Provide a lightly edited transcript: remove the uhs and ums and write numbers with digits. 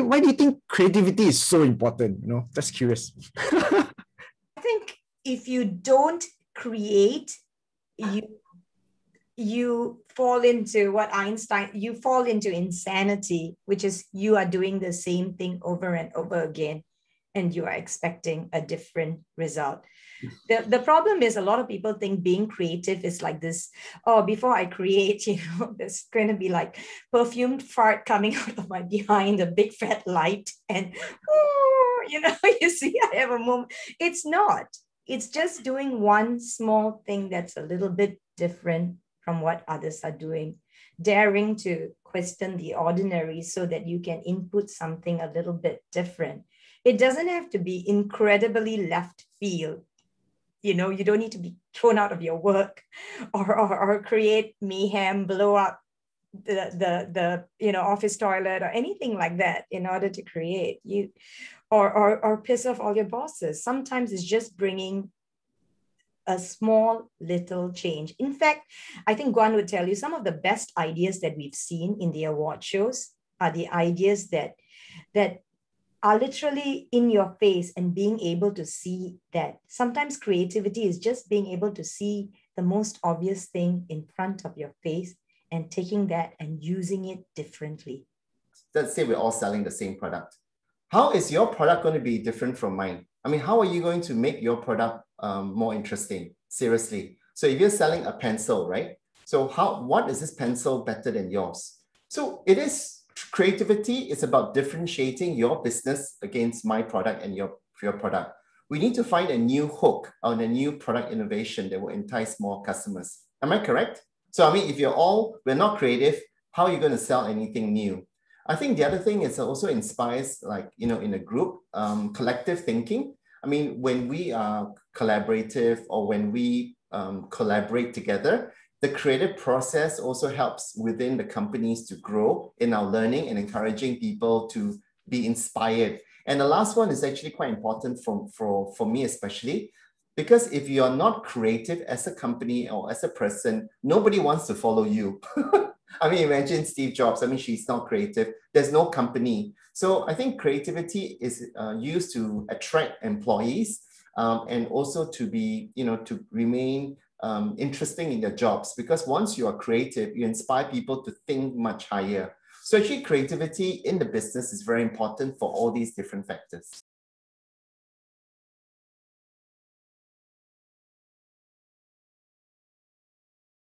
why do you think creativity is so important? Just curious. I think if you don't create, you fall into you fall into insanity, which is you are doing the same thing over and over again, and you are expecting a different result. The problem is a lot of people think being creative is like this. Oh, before I create, there's going to be like perfumed fart coming out of my behind, a big fat light, and you see, I have a moment. It's not. It's just doing one small thing that's a little bit different from what others are doing, daring to question the ordinary so that you can input something a little bit different. It doesn't have to be incredibly left field. You don't need to be thrown out of your work or create mayhem, blow up the office toilet or anything like that in order to create you, or piss off all your bosses. Sometimes it's just bringing a small little change. In fact, I think Guan would tell you some of the best ideas that we've seen in the award shows are the ideas that are literally in your face, and being able to see that sometimes creativity is just being able to see the most obvious thing in front of your face and taking that and using it differently. Let's say we're all selling the same product. How is your product going to be different from mine? I mean, how are you going to make your product more interesting? Seriously. So if you're selling a pencil, right? So what is this pencil better than yours? So it is creativity. It's about differentiating your business against my product and your product. We need to find a new hook on a new product innovation that will entice more customers. Am I correct? So I mean, if we're not creative, how are you going to sell anything new? I think the other thing is also inspires, like, in a group, collective thinking. I mean, when we are collaborative or when we collaborate together, the creative process also helps within the companies to grow in our learning and encouraging people to be inspired. And the last one is actually quite important for me especially, because if you are not creative as a company or as a person, nobody wants to follow you. I mean, imagine Steve Jobs. I mean, she's not creative. There's no company. So I think creativity is used to attract employees and also to be, to remain interesting in their jobs. Because once you are creative, you inspire people to think much higher. So actually, creativity in the business is very important for all these different factors.